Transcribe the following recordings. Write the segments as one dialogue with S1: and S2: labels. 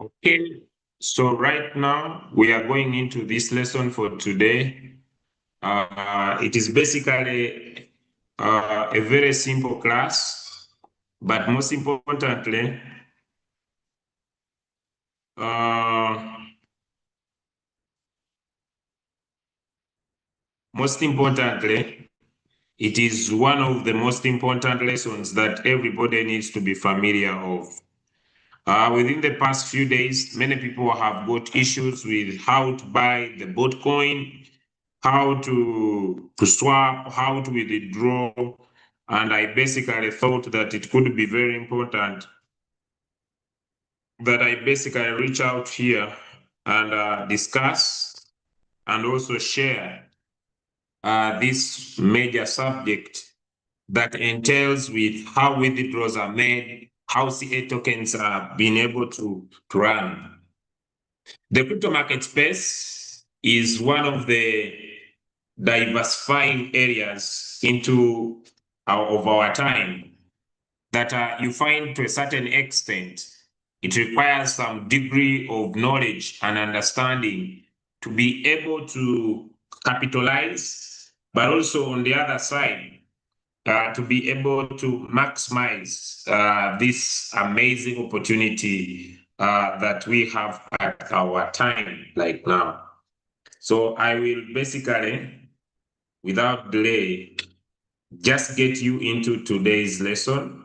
S1: Okay, so right now we are going into this lesson for today. It is basically a very simple class, but uh, most importantly, it is one of the most important lessons that everybody needs to be familiar of. Within the past few days, many people have got issues with how to buy the bot coin, how to swap, how to withdraw. And I basically thought that it could be very important that I basically reach out here and discuss and also share this major subject that entails with how withdrawals are made, how CA tokens are being able to run. The crypto market space is one of the diversifying areas into our time that you find to a certain extent it requires some degree of knowledge and understanding to be able to capitalize, but also on the other side to be able to maximize this amazing opportunity that we have at our time like now. So I will basically, without delay, just get you into today's lesson,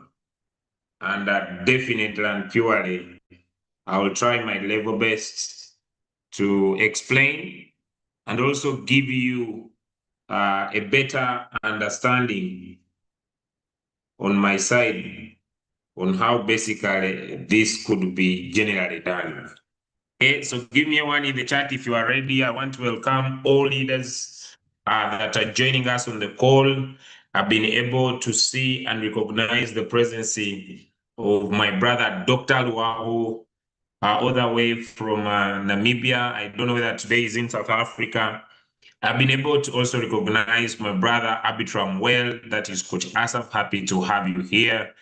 S1: and definitely and purely, I will try my level best to explain and also give you a better understanding on my side on how basically this could be generally done. Okay, so give me a one in the chat if you are ready. I want to welcome all leaders that are joining us on the call. I've been able to see and recognize the presence of my brother, Dr. Luahu, all the way from Namibia. I don't know whether today is in South Africa. I've been able to also recognize my brother, Abitram Well, that is Coach Asaf. Happy to have you here.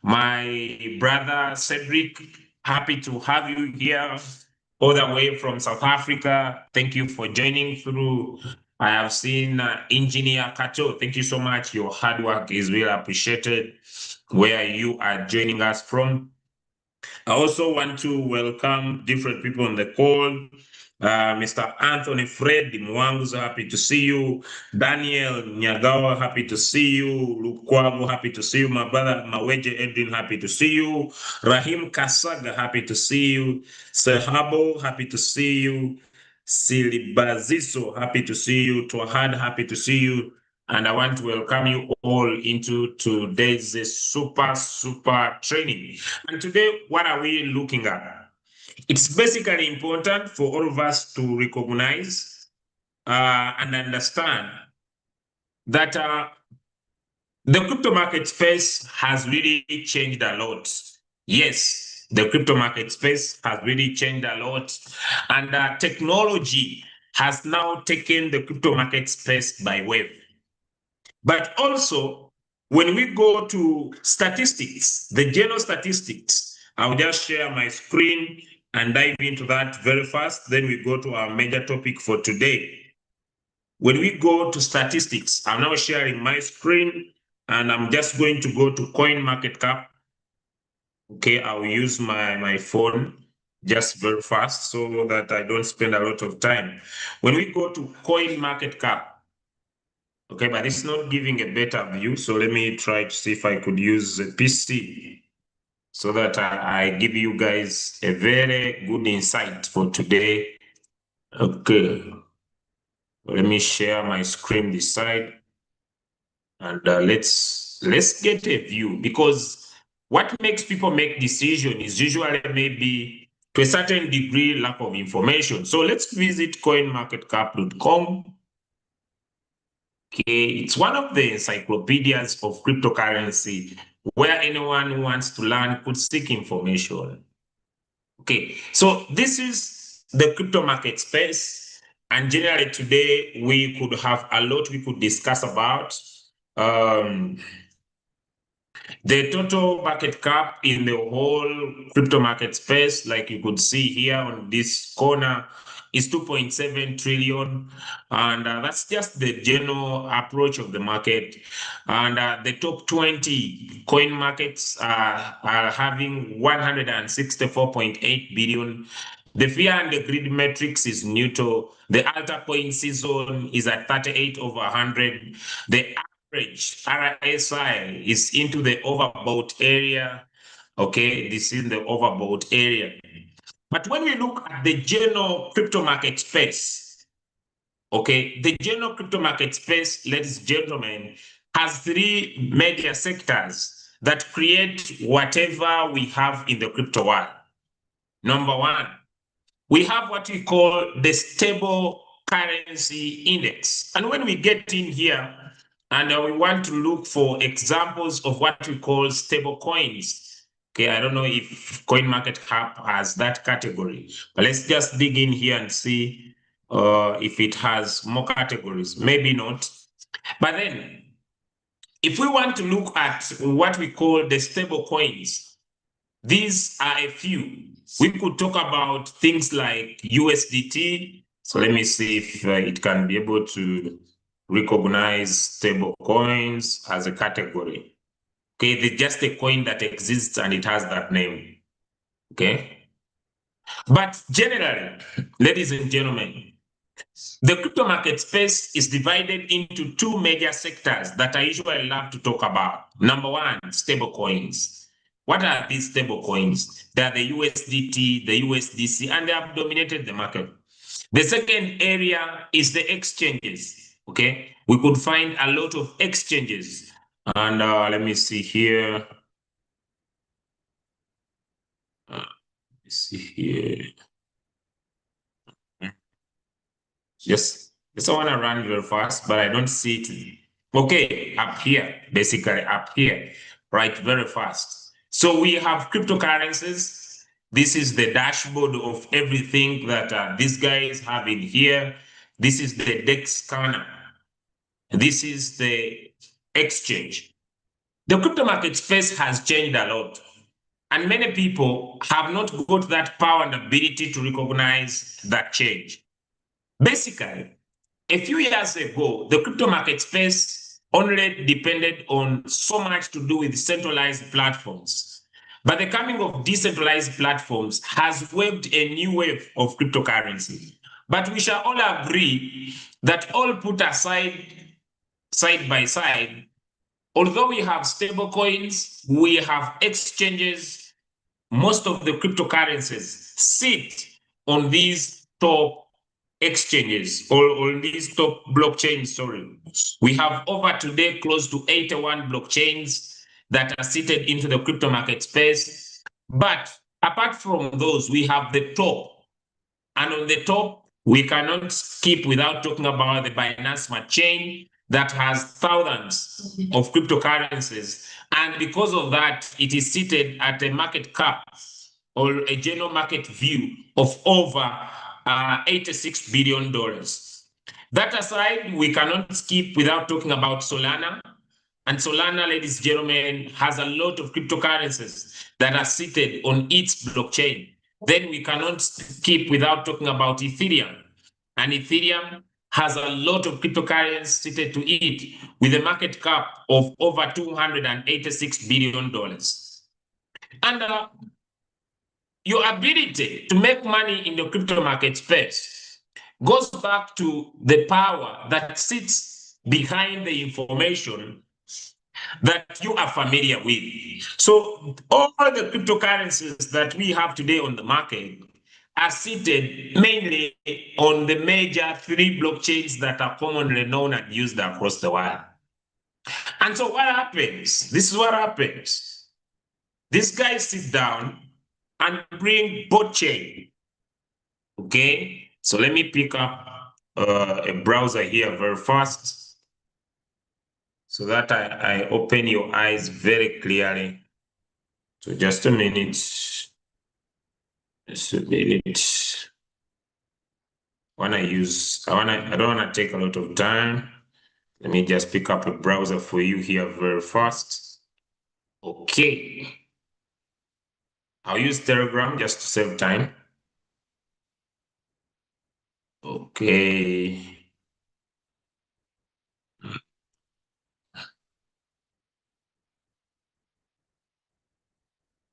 S1: My brother, Cedric, happy to have you here all the way from South Africa. Thank you for joining through. I have seen Engineer Kato. Thank you so much. Your hard work is really appreciated where you are joining us from. I also want to welcome different people on the call. Mr. Anthony Fred Mwangu, happy to see you. Daniel Nyagawa, happy to see you. Lukwago, happy to see you. My brother Maweje Edwin, happy to see you. Rahim Kasaga, happy to see you. Sehabo, happy to see you. Silibaziso, happy to see you. Twahad, happy to see you. And I want to welcome you all into today's super training. And today, what are we looking at? It's basically important for all of us to recognize and understand that the crypto market space has really changed a lot. Yes, the crypto market space has really changed a lot. And technology has now taken the crypto market space by wave. But also, when we go to statistics, the general statistics, I'll just share my screen and dive into that very fast. Then we go to our major topic for today. When we go to statistics, I'm now sharing my screen and I'm just going to go to coin market cap. Okay, I'll use my phone just very fast so that I don't spend a lot of time. When we go to coin market cap, okay, but it's not giving a better view. So let me try to see if I could use a PC so that I give you guys a very good insight for today. Okay. Let me share my screen this side. And let's get a view, because what makes people make decisions is usually maybe to a certain degree lack of information. So let's visit coinmarketcap.com. Okay, it's one of the encyclopedias of cryptocurrency where anyone who wants to learn could seek information. Okay, so this is the crypto market space. And generally today, we could have a lot we could discuss about. The total market cap in the whole crypto market space, like you could see here on this corner, is 2.7 trillion. And that's just the general approach of the market. And the top 20 coin markets are having 164.8 billion. The fear and the greed matrix is neutral. The altcoin season is at 38 over 100. The average RSI is into the overbought area. Okay, this is the overbought area. But when we look at the general crypto market space, okay, the general crypto market space, ladies and gentlemen, has three major sectors that create whatever we have in the crypto world. Number one, we have what we call the stable currency index. And when we get in here and we want to look for examples of what we call stable coins, okay, I don't know if CoinMarketCap has that category, but let's just dig in here and see if it has more categories. Maybe not. But then, if we want to look at what we call the stable coins, these are a few. We could talk about things like USDT. So let me see if it can be able to recognize stable coins as a category. Okay, it's just a coin that exists and it has that name. Okay. But generally, ladies and gentlemen, the crypto market space is divided into two major sectors that I usually love to talk about. Number one, stable coins. What are these stable coins? They are the USDT, the USDC, and they have dominated the market. The second area is the exchanges. Okay, we could find a lot of exchanges. And let me see here. Let's see here. Yes, I want to run very fast, but I don't see it. Okay, up here, basically up here, right, very fast. So we have cryptocurrencies. This is the dashboard of everything that these guys have in here. This is the DEX scanner. This is the exchange. The crypto market space has changed a lot. And many people have not got that power and ability to recognize that change. Basically, a few years ago, the crypto market space only depended on so much to do with centralized platforms. But the coming of decentralized platforms has waved a new wave of cryptocurrency. But we shall all agree that all put aside, side by side, although we have stable coins, we have exchanges, most of the cryptocurrencies sit on these top exchanges or on these top blockchains, sorry. We have over today close to 81 blockchains that are seated into the crypto market space. But apart from those, we have the top. And on the top, we cannot skip without talking about the Binance Smart Chain that has thousands of cryptocurrencies. And because of that, it is seated at a market cap or a general market view of over $86 billion. That aside, we cannot skip without talking about Solana. And Solana, ladies and gentlemen, has a lot of cryptocurrencies that are seated on its blockchain. Then we cannot skip without talking about Ethereum. And Ethereum has a lot of cryptocurrencies seated to it with a market cap of over $286 billion. And your ability to make money in the crypto market space goes back to the power that sits behind the information that you are familiar with. So all the cryptocurrencies that we have today on the market are seated mainly on the major three blockchains that are commonly known and used across the world. And so what happens? This is what happens. These guys sit down and bring bot chain. Okay, so let me pick up a browser here very fast so that I open your eyes very clearly. So just a minute. Just a minute. I don't want to take a lot of time. Let me just pick up a browser for you here very fast. Okay. I'll use Telegram just to save time. Okay.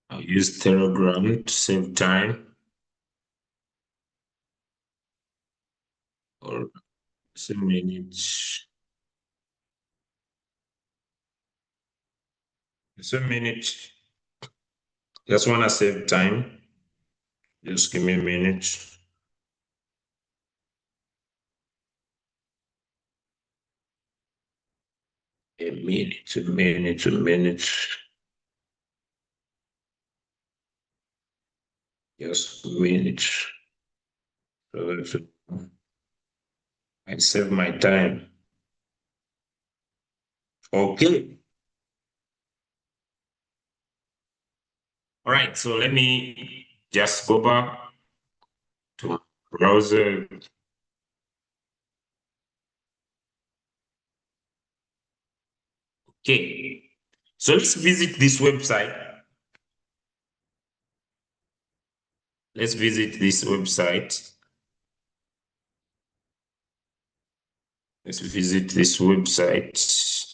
S1: I'll use Telegram to save time. Or just a minute. Just a minute. Just want to save time. Just give me a minute. A minute, a minute, a minute. Just a minute. So I save my time. Okay. All right. So let me just go back to browser. Okay. So let's visit this website. Let's visit this website. Let's visit this website.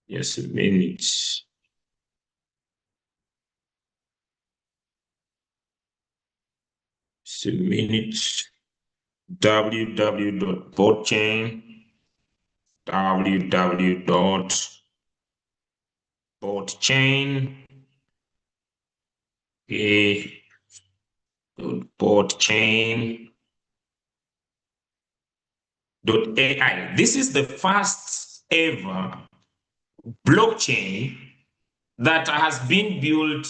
S1: Just a minute. Just a minute. www.botchain. www.botchain. Okay. Botchain.ai. This is the first ever blockchain that has been built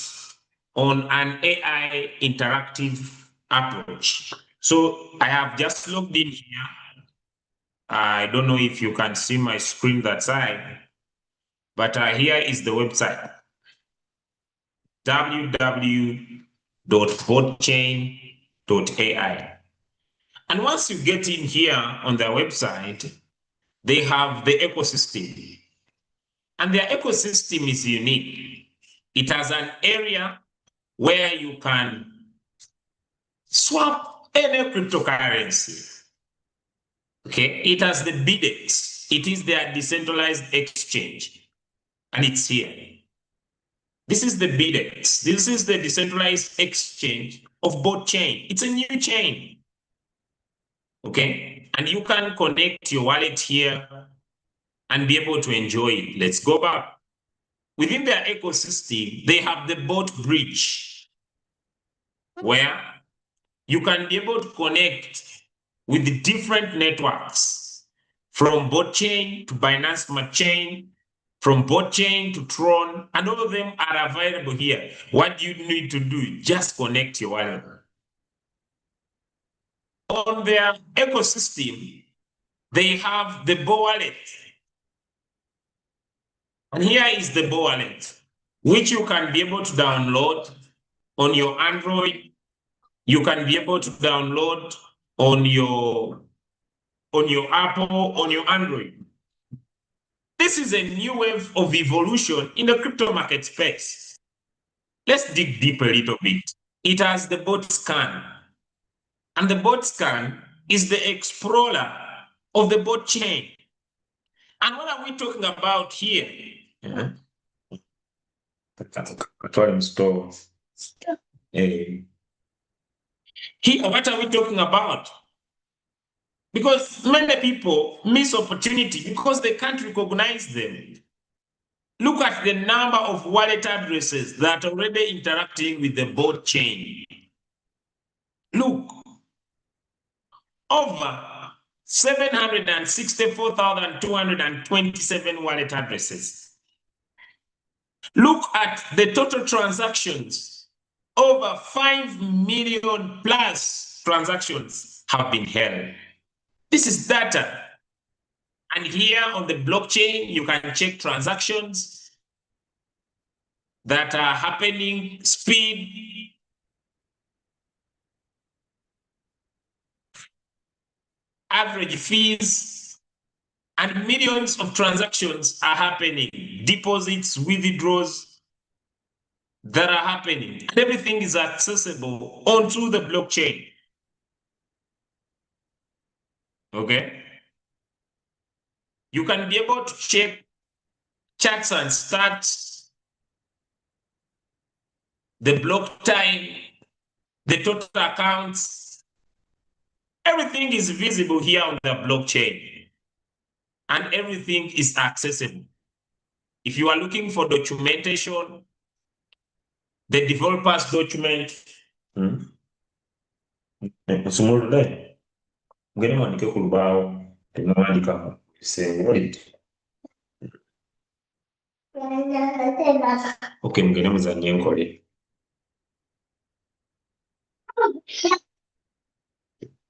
S1: on an AI interactive approach. So I have just logged in here. I don't know if you can see my screen that side, but here is the website, www.botchain.ai. And once you get in here on their website, they have the ecosystem. And their ecosystem is unique. It has an area where you can swap any cryptocurrency. Okay, it has the BDEX. It is their decentralized exchange, and it's here. This is the BDEX. This is the decentralized exchange of Botchain. It's a new chain. Okay, and you can connect your wallet here and be able to enjoy it. Let's go back. Within their ecosystem, they have the bot bridge, where you can be able to connect with the different networks, from Botchain to Binance Smart Chain, from Botchain to Tron, and all of them are available here. What do you need to do? Just connect your wallet. On their ecosystem, they have the Bo wallet. And here is the Bo wallet, which you can be able to download on your Android. You can be able to download on your Apple, on your Android. This is a new wave of evolution in the crypto market space. Let's dig deep a little bit. It has the bot scan. And the bot scan is the explorer of the bot chain. And what are we talking about here? Here, what are we talking about? Because many people miss opportunity because they can't recognize them. Look at the number of wallet addresses that are already interacting with the bot chain. Look, over 764,227 wallet addresses. Look at the total transactions. Over 5 million plus transactions have been held. This is data. And here on the blockchain, you can check transactions. that are happening, speed, average fees, and millions of transactions are happening, deposits, withdrawals that are happening. And everything is accessible onto the blockchain. Okay? You can be able to check charts and stats, the block time, the total accounts. Everything is visible here on the blockchain, and everything is accessible. If you are looking for documentation, the developer's document. Okay, mugende muzannye nkole.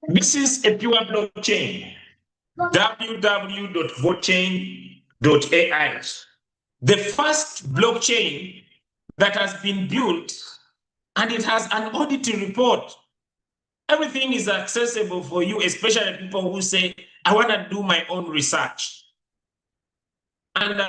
S1: This is a pure blockchain. www.blockchain.ai. The first blockchain that has been built, and it has an audit report. Everything is accessible for you, especially people who say, I want to do my own research. And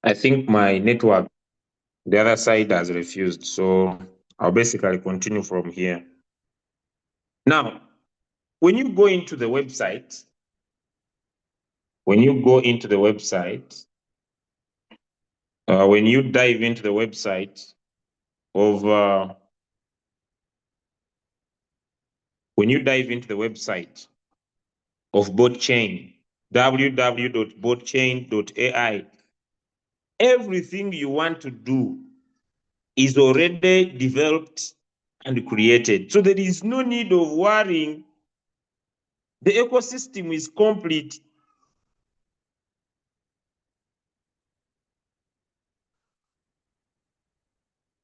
S1: I think my network, the other side has refused. So I'll basically continue from here. Now, when you go into the website, when you dive into the website of when you dive into the website of BotChain, www.botchain.ai, everything you want to do is already developed and created. So there is no need of worrying. The ecosystem is complete.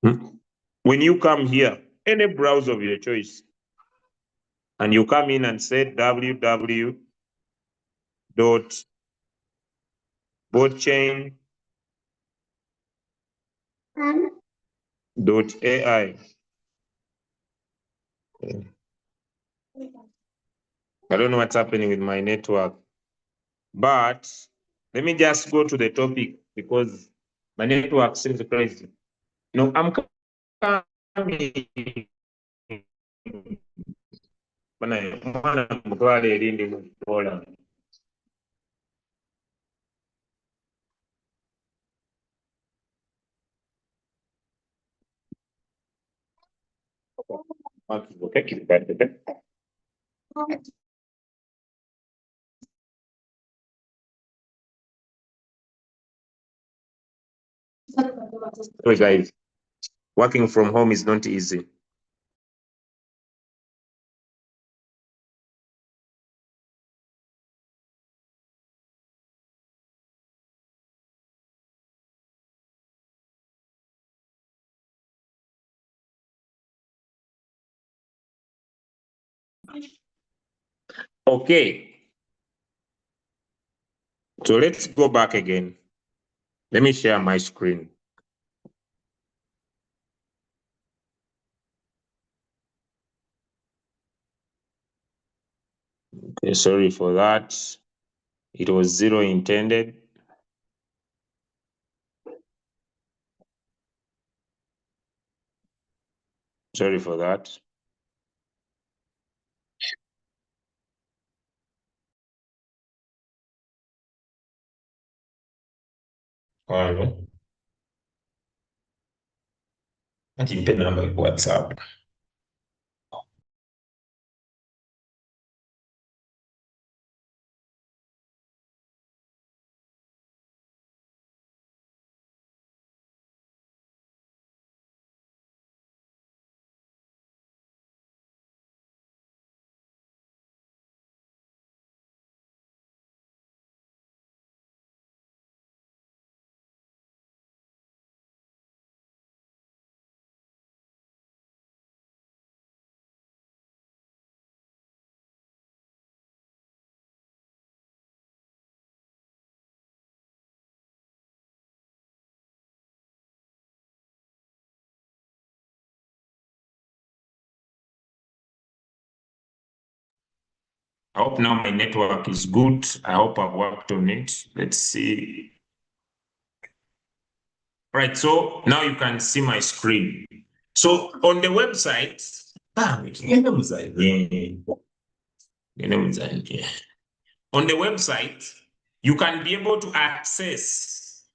S1: When you come here, any browser of your choice, and you come in and say www.botchain.ai. I don't know what's happening with my network, but let me just go to the topic because my network seems crazy. No, I'm coming. So guys, working from home is not easy. Okay. So let's go back again. Let me share my screen. Okay, sorry for that. It was 0 intended. Sorry for that. Hello. Nipe namba ya WhatsApp. I hope now my network is good. I hope I've worked on it. Let's see. Right, so now you can see my screen. So on the website, on the website, you can be able to access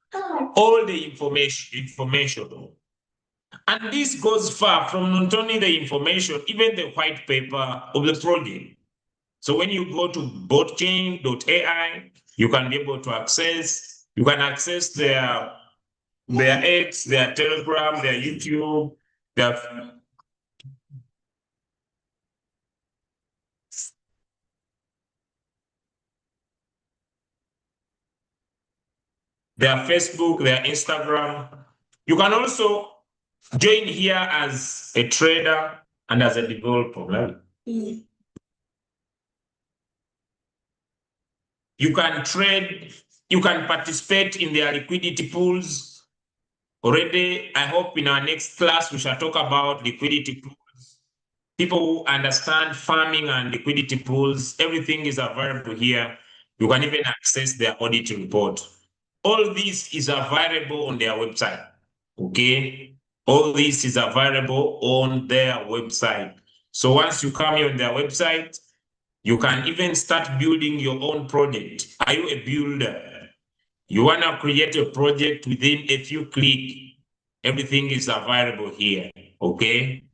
S1: all the information. And this goes far from not only the information, even the white paper of the project. So when you go to botchain.ai, you can be able to access, you can access their X, their Telegram, their YouTube, their Facebook, their Instagram. You can also join here as a trader and as a developer. You can trade, you can participate in their liquidity pools. Already, I hope in our next class, we shall talk about liquidity pools. People who understand farming and liquidity pools, everything is available here. You can even access their audit report. All this is available on their website, okay? All this is available on their website. So once you come here on their website, you can even start building your own project. Are you a builder? You want to create a project within a few clicks. Everything is available here, okay?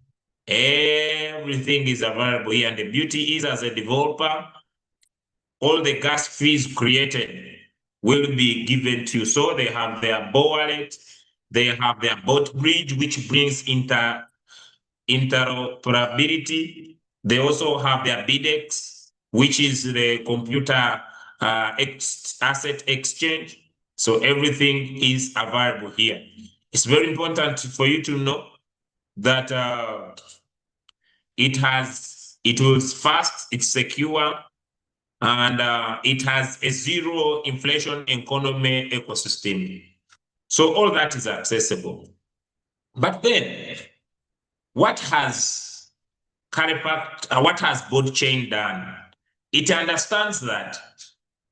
S1: Everything is available here. And the beauty is, as a developer, all the gas fees created will be given to you. So they have their Bo wallet, they have their bot bridge, which brings interoperability. They also have their BDEX, which is the computer asset exchange. So everything is available here. It's very important for you to know that it was fast, it's secure, and it has a zero inflation economy ecosystem. So all that is accessible. But then, what has what has blockchain done? It understands that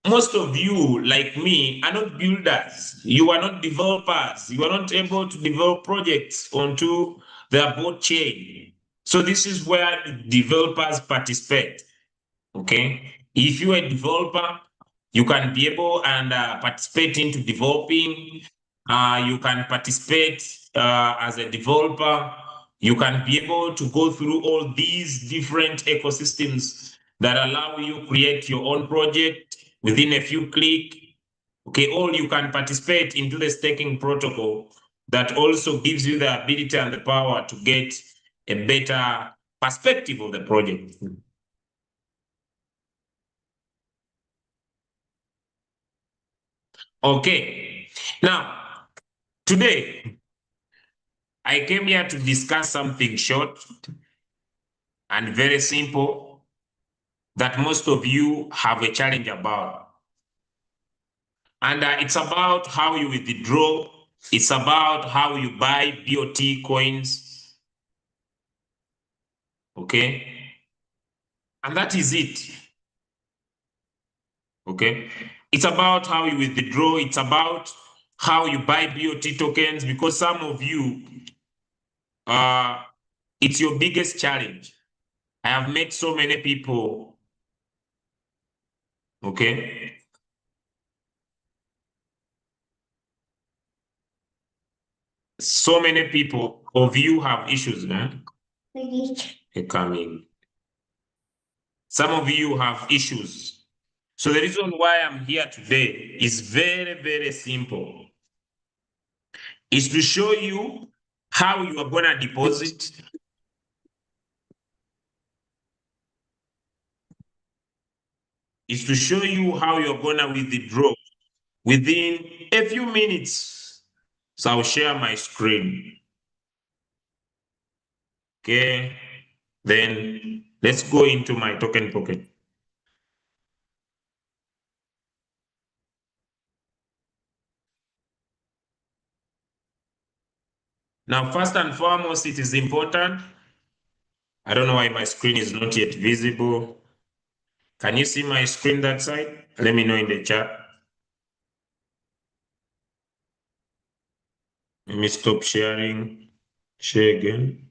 S1: most of you, like me, are not builders. You are not developers. You are not able to develop projects onto the blockchain. So this is where developers participate. Okay, if you're a developer, you can be able and participate into developing. You can participate as a developer. You can be able to go through all these different ecosystems that allow you create your own project within a few clicks. Okay, or you can participate into the staking protocol that also gives you the ability and the power to get a better perspective of the project. Okay, now today I came here to discuss something short and very simple that most of you have a challenge about. And it's about how you withdraw, it's about how you buy BOT coins. Okay, and that is it. Okay, it's about how you withdraw, it's about how you buy BOT tokens, because some of you, it's your biggest challenge. I have met so many people, okay? So many people of you have issues, man. They're coming. Some of you have issues. So the reason why I'm here today is very, very simple. Is to show you how you are gonna deposit, is to show you how you're gonna withdraw within a few minutes. So I'll share my screen. Okay, then let's go into my token pocket. Now, first and foremost, it is important. I don't know why my screen is not yet visible. Can you see my screen that side? Let me know in the chat. Let me stop sharing. Share again.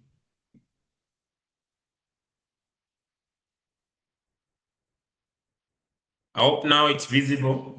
S1: I hope now it's visible.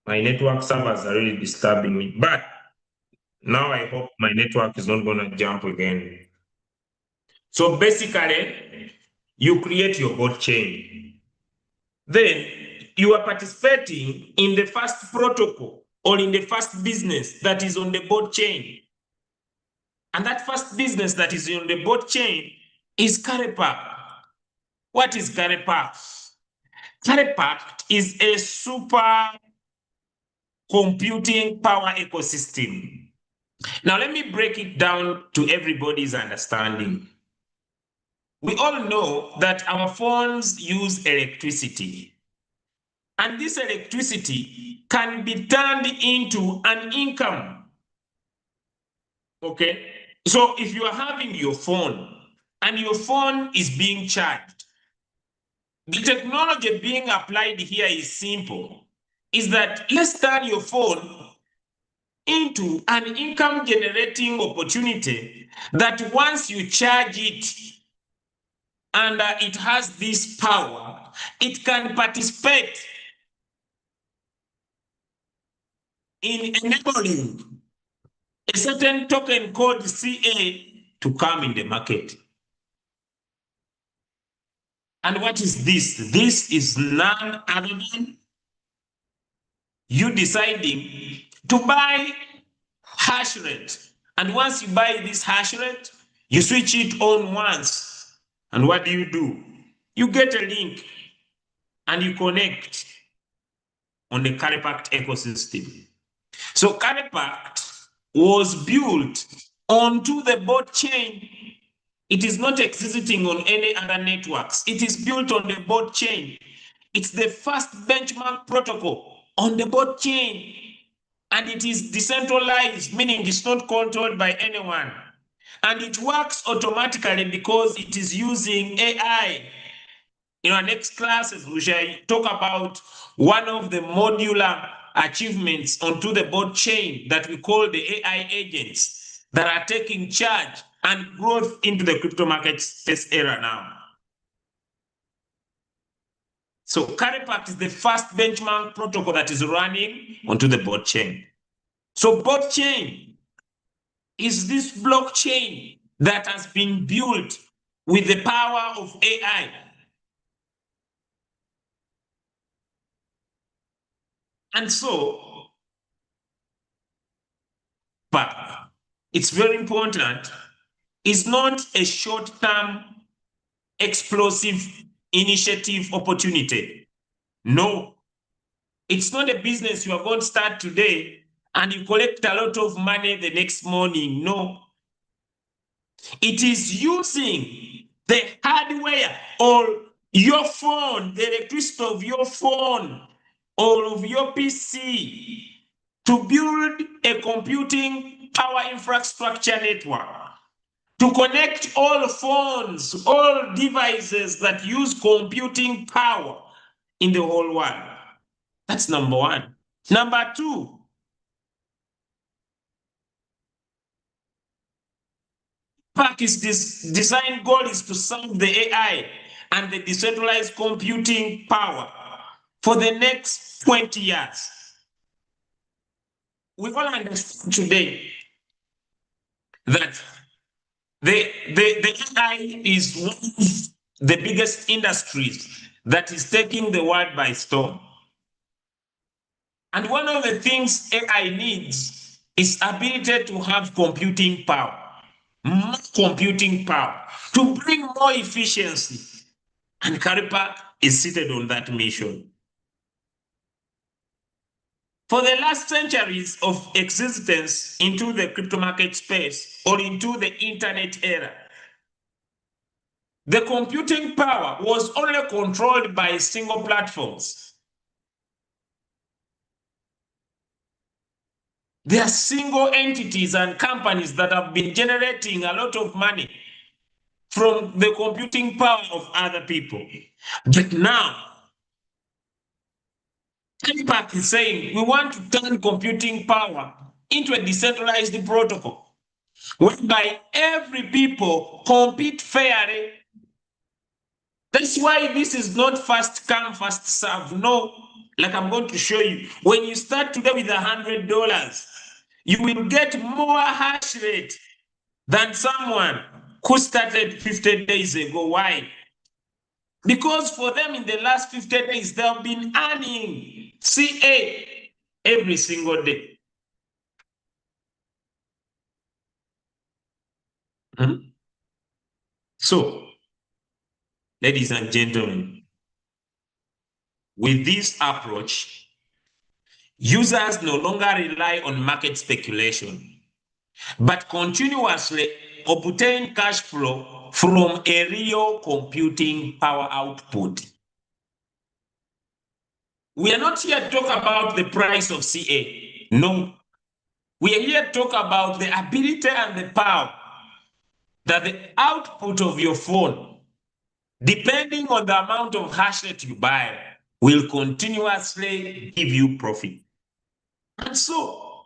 S1: My network servers are really disturbing me, but now I hope my network is not going to jump again. So basically, you create your bot chain. Then you are participating in the first protocol or in the first business that is on the bot chain. And that first business that is on the bot chain is Carepact. What is Carepact? Carepact is a super computing power ecosystem. Now, let me break it down to everybody's understanding. We all know that our phones use electricity. And this electricity can be turned into an income. Okay? So if you are having your phone and your phone is being charged, the technology being applied here is simple. Is that let's turn your phone into an income generating opportunity that once you charge it and it has this power, it can participate in enabling a certain token called CA to come in the market. And what is this? This is none other than you deciding to buy hash rate. And once you buy this hash rate, you switch it on once. And what do? You get a link and you connect on the Carepact ecosystem. So Carepact was built onto the bot chain. It is not existing on any other networks. It is built on the bot chain. It's the first benchmark protocol on the bot chain. And it is decentralized, meaning it's not controlled by anyone. And it works automatically because it is using AI. In our next classes, we shall talk about one of the modular achievements onto the bot chain that we call the AI agents that are taking charge and growth into the crypto market space era now. So Carepact is the first benchmark protocol that is running onto the bot chain. So bot chain is this blockchain that has been built with the power of AI. And so, but it's very important, it's not a short-term explosive initiative opportunity. No, it's not a business you are going to start today and you collect a lot of money the next morning. No, it is using the hardware or your phone, the electricity of your phone or of your PC to build a computing power infrastructure network, to connect all phones, all devices that use computing power in the whole world. That's number one. Number two, this design goal is to solve the AI and the decentralized computing power for the next 20 years. We all understand today that the AI is one of the biggest industries that is taking the world by storm. And one of the things AI needs is ability to have computing power, more computing power, to bring more efficiency. And Carepact is seated on that mission. For the last centuries of existence into the crypto market space or into the internet era, the computing power was only controlled by single platforms. There are single entities and companies that have been generating a lot of money from the computing power of other people. But now, Carepact is saying we want to turn computing power into a decentralized protocol whereby every people compete fairly. That's why this is not first come, first serve. No, like I'm going to show you. When you start today with $100, you will get more hash rate than someone who started 50 days ago. Why? Because for them in the last 50 days, they have been earning CA every single day. So, ladies and gentlemen, with this approach, users no longer rely on market speculation, but continuously obtain cash flow from a real computing power output. We are not here to talk about the price of CA. No. We are here to talk about the ability and the power that the output of your phone, depending on the amount of hash rate you buy, will continuously give you profit. And so,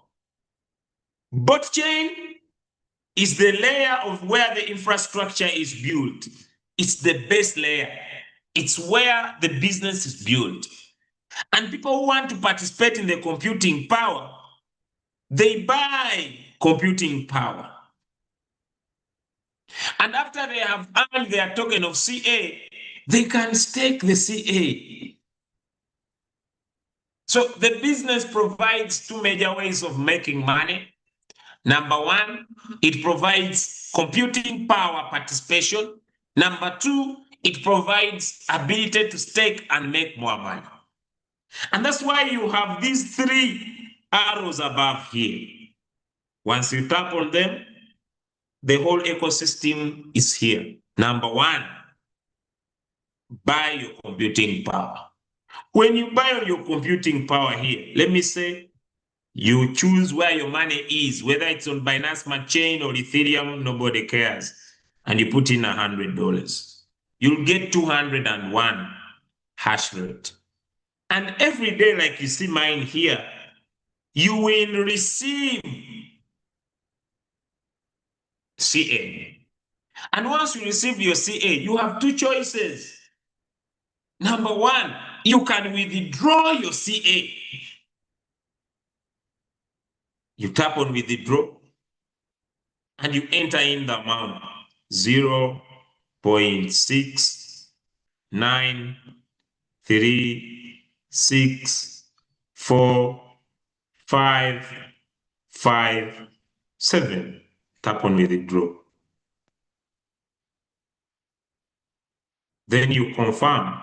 S1: blockchain is the layer of where the infrastructure is built. It's the base layer. It's where the business is built. And people who want to participate in the computing power, they buy computing power. And after they have earned their token of CA, they can stake the CA. So the business provides two major ways of making money. Number one, it provides computing power participation. Number two, it provides ability to stake and make more money. And that's why you have these three arrows above here. Once you tap on them, the whole ecosystem is here. Number one, buy your computing power. When you buy your computing power here, let me say, you choose where your money is, whether it's on Binance Smart Chain or Ethereum, nobody cares. And you put in $100. You'll get 201 hash rate. And every day, like you see mine here, you will receive CA. And once you receive your CA, you have two choices. Number one, you can withdraw your CA. You tap on withdraw and you enter in the amount 0.693645557. Tap on withdraw. Then you confirm.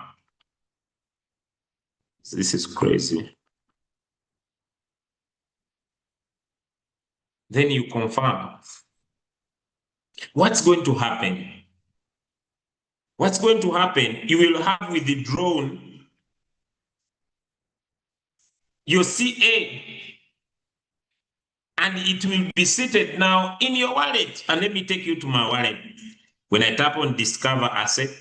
S1: This is crazy. Then you confirm. What's going to happen? What's going to happen? You will have withdrawn your CA and it will be seated now in your wallet. And let me take you to my wallet. When I tap on discover asset,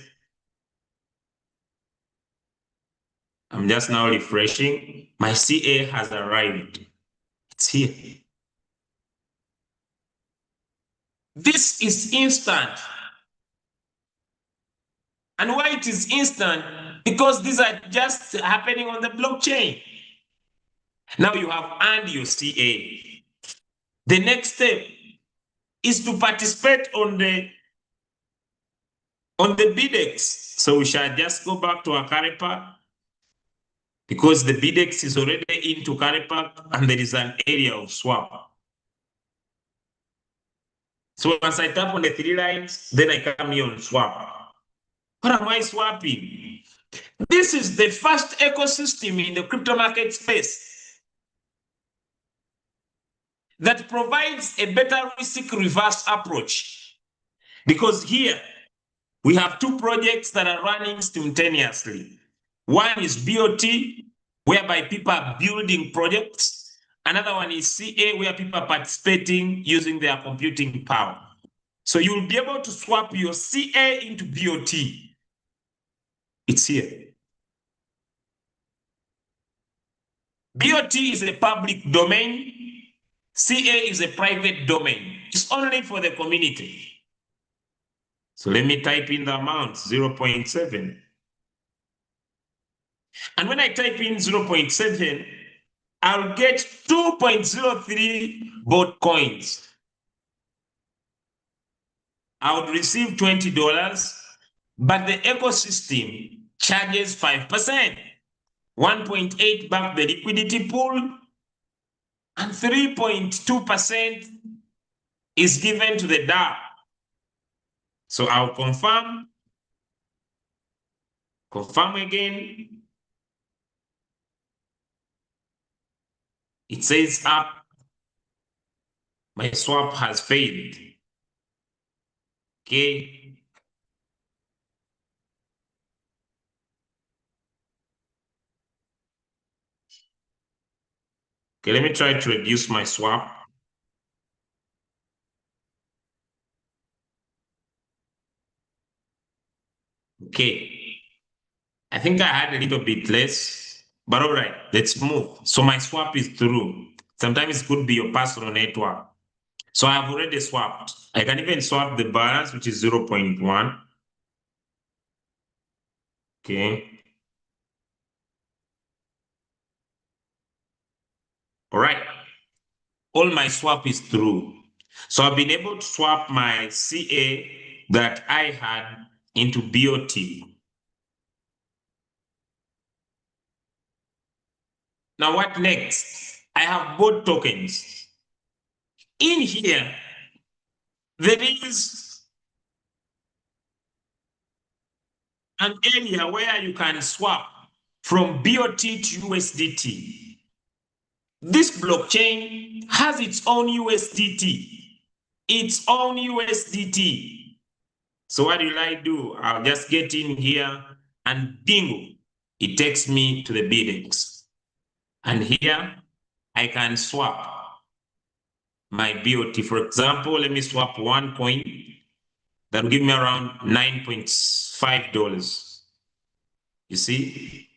S1: I'm just now refreshing. My CA has arrived. It's here. This is instant. And why it is instant? Because these are just happening on the blockchain. Now you have earned your CA. The next step is to participate on the BDEX. So we shall just go back to our carry pack because the BDEX is already into carry pack and there is an area of swap. So once I tap on the three lines, then I come here on swap. What am I swapping? This is the first ecosystem in the crypto market space that provides a better risk reverse approach. Because here we have two projects that are running simultaneously. One is BOT, whereby people are building projects. Another one is CA, where people are participating using their computing power. So you'll be able to swap your CA into BOT. It's here. BOT is a public domain. CA is a private domain. It's only for the community. So let me type in the amount, 0.7. And when I type in 0.7, I'll get 2.03 bot coins. I would receive $20. but the ecosystem charges 5%, 1.8 back the liquidity pool, and 3.2% is given to the DAO. So I'll confirm again. It says up. My swap has failed. Okay. Okay, let me try to reduce my swap. Okay. I think I had a little bit less, but all right, let's move. So my swap is through. Sometimes it could be your personal network. So I have already swapped. I can even swap the balance, which is 0.1. Okay. All right. All my swap is through. So I've been able to swap my CA that I had into BOT. Now what next? I have both tokens. In here, there is an area where you can swap from BOT to USDT. This blockchain has its own USDT. Its own USDT. So what will I do? I'll just get in here and bingo, it takes me to the BDEX. And here I can swap my BOT. For example, let me swap one coin. That will give me around $9.5. You see?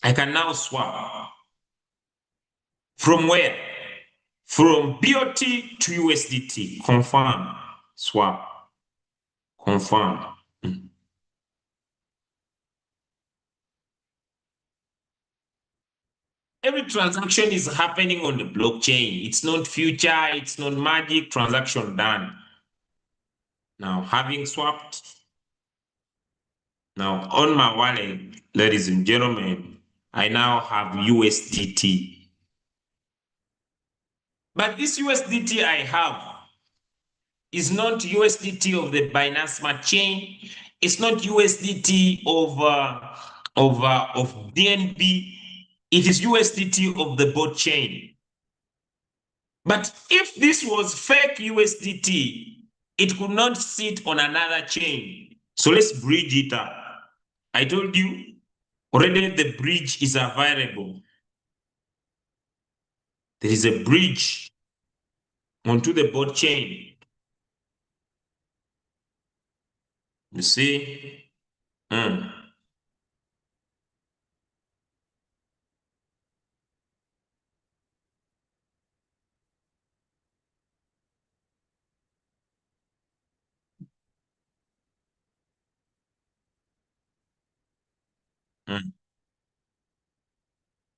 S1: I can now swap. From where? From BOT to USDT. Confirm. Swap. Confirm. Every transaction is happening on the blockchain. It's not future, it's not magic, transaction done. Now, having swapped, now on my wallet, ladies and gentlemen, I now have USDT. But this USDT I have is not USDT of the Binance Smart Chain. It's not USDT of DNB. It is USDT of the bot chain. But if this was fake USDT, it could not sit on another chain. So let's bridge it up. I told you already the bridge is available. There is a bridge onto the bot chain. You see?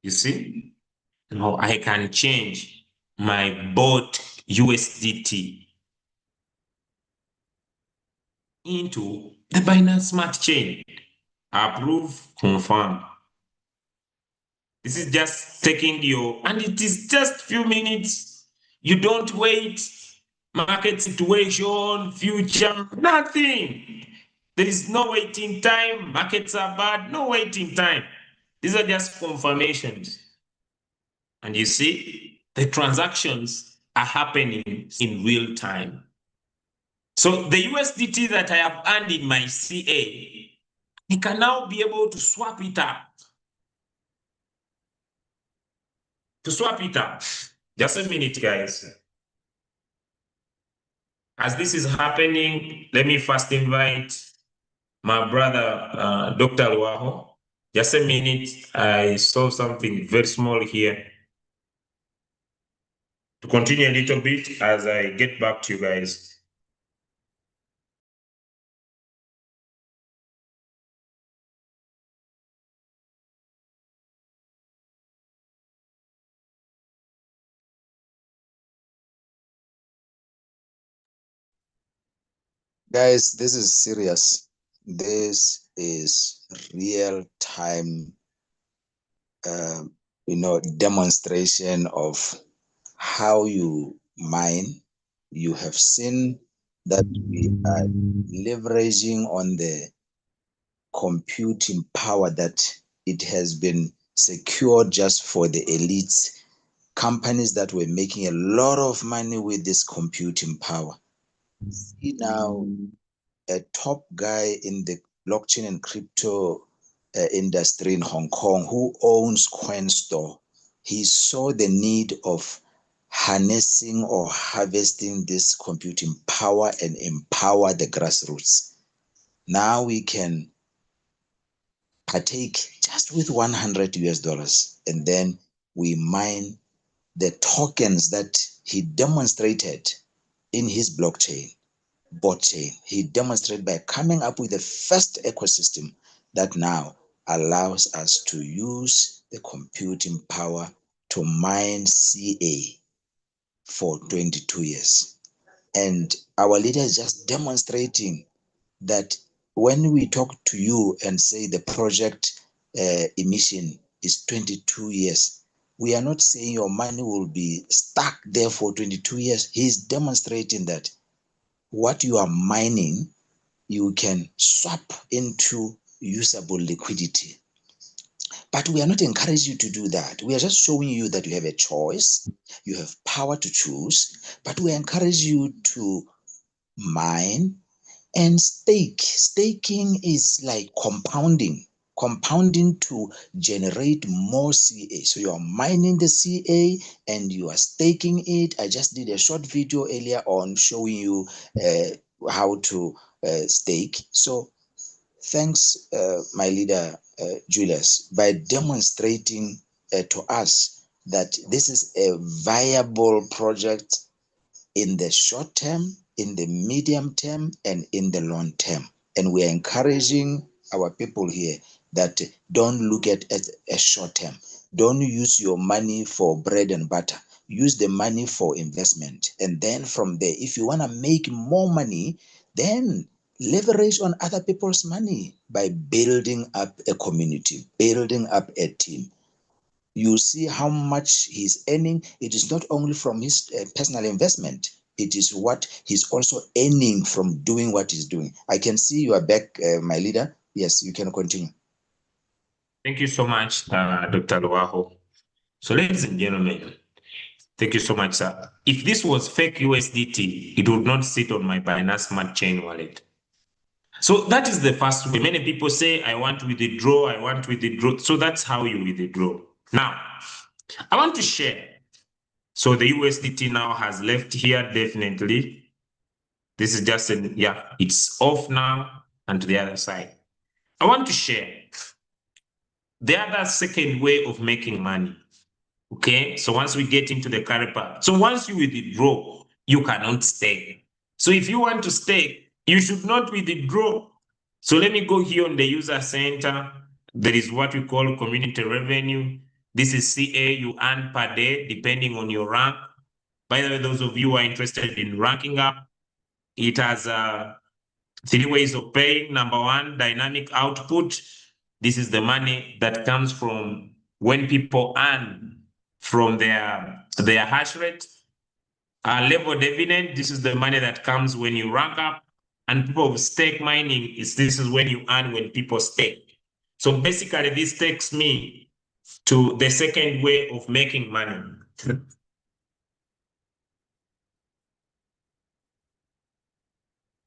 S1: You see? Now I can change my bot USDT into the Binance Smart Chain. Approve, confirm. This is just taking and it is just few minutes. You don't wait, market situation, future, nothing. There is no waiting time. Markets are bad, no waiting time. These are just confirmations. And you see, the transactions are happening in real time. So the USDT that I have earned in my CA, I can now be able to swap it up. Just a minute, guys. As this is happening, let me first invite my brother, Dr. Luaho. Just a minute. I saw something very small here. To continue a little bit as I get back to you guys.
S2: Guys, this is serious. This is real time, demonstration of how you mine. You have seen that we are leveraging on the computing power that it has been secured just for the elites, companies that were making a lot of money with this computing power. See now, a top guy in the blockchain and crypto industry in Hong Kong who owns CoinStore, he saw the need of harnessing or harvesting this computing power and empower the grassroots. Now we can partake just with 100 US dollars, and then we mine the tokens that he demonstrated in his blockchain bot chain. He demonstrated by coming up with the first ecosystem that now allows us to use the computing power to mine CA for 22 years. And our leader is just demonstrating that when we talk to you and say the project emission is 22 years, we are not saying your money will be stuck there for 22 years. He's demonstrating that what you are mining, you can swap into usable liquidity. But we are not encouraging you to do that. We are just showing you that you have a choice, you have power to choose, but we encourage you to mine and stake. Staking is like compounding to generate more CA. So you are mining the CA and you are staking it. I just did a short video earlier on showing you how to stake. So thanks, my leader, Julius, by demonstrating to us that this is a viable project in the short term, in the medium term, and in the long term. And we are encouraging our people here that don't look at it as short term. Don't use your money for bread and butter. Use the money for investment. And then from there, if you want to make more money, then leverage on other people's money by building up a community, building up a team. You see how much he's earning. It is not only from his personal investment, it is what he's also earning from doing what he's doing. I can see you are back, my leader. Yes, you can continue.
S1: Thank you so much, Dr. Luaho. So, ladies and gentlemen, thank you so much, sir. If this was fake USDT, it would not sit on my Binance Smart Chain wallet. So that is the first way. Many people say, I want to withdraw, I want to withdraw. So that's how you withdraw. Now, I want to share. So the USDT now has left here, definitely. This is just, it's off now and to the other side. I want to share the other second way of making money. Okay, so once we get into the carry part, so once you withdraw, you cannot stake. So if you want to stake, you should not withdraw. So let me go here on the user center. There is what we call community revenue. This is CA you earn per day, depending on your rank. By the way, those of you who are interested in ranking up, it has 3 ways of paying. Number one, dynamic output. This is the money that comes from when people earn from their hash rate. Level dividend, this is the money that comes when you rank up. And people of stake mining, this is when you earn when people stake. So basically, this takes me to the second way of making money.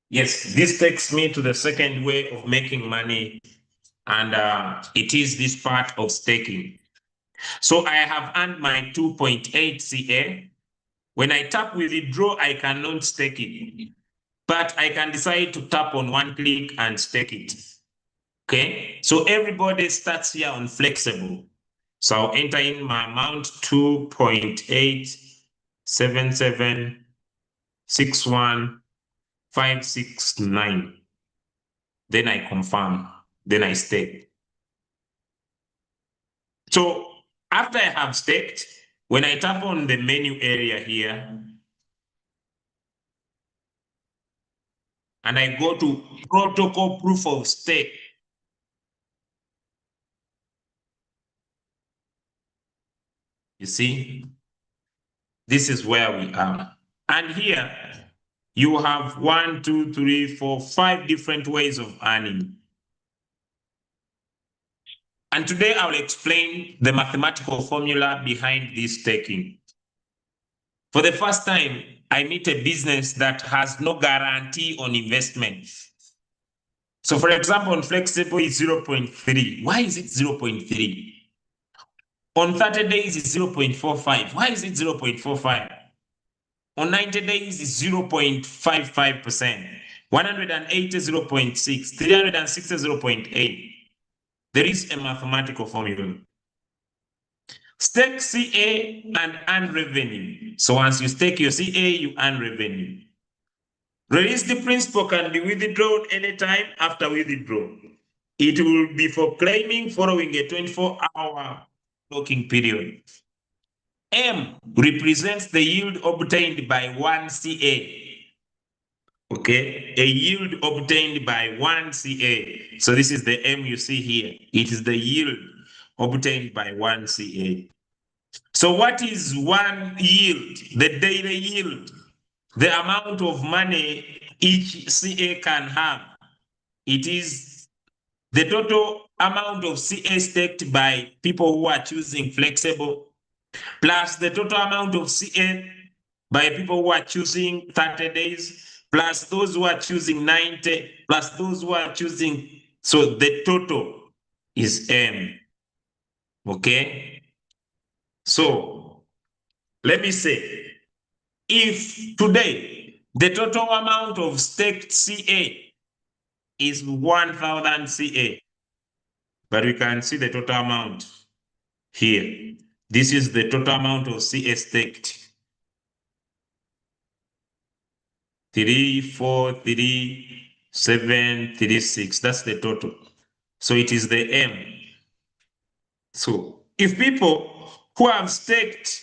S1: Yes, this takes me to the second way of making money, and it is this part of staking. So I have earned my 2.8 CA. When I tap withdraw, I cannot stake it, but I can decide to tap on one click and stake it. Okay, so everybody starts here on flexible. So I'll enter in my amount 2.87761,569. Then I confirm, then I stake. So after I have staked, when I tap on the menu area here, and I go to protocol proof of stake. You see, this is where we are. And here you have 1, 2, 3, 4, 5 different ways of earning. And today I will explain the mathematical formula behind this staking. For the first time, I meet a business that has no guarantee on investment. So for example, on Flexible it's 0.3. Why is it 0.3? On 30 days it's 0.45. Why is it 0.45? On 90 days it's 0.55%. 180, 0.6. 360, 0.8. There is a mathematical formula. Stake CA and earn revenue. So once you stake your CA, you earn revenue. Release the principal can be withdrawn anytime after withdrawal. It will be for claiming following a 24-hour locking period. M represents the yield obtained by one CA. Okay, a yield obtained by one CA. So this is the M you see here. It is the yield obtained by one CA. So what is one yield? The daily yield, the amount of money each CA can have. It is the total amount of CA staked by people who are choosing flexible, plus the total amount of CA by people who are choosing 30 days, plus those who are choosing 90, plus those who are choosing. So the total is M. Okay? So let me say, if today the total amount of staked CA is 1,000 CA, but we can see the total amount here. This is the total amount of CA staked. 3, 4, 3, 7, 3, 6. That's the total. So it is the M. So if people who have staked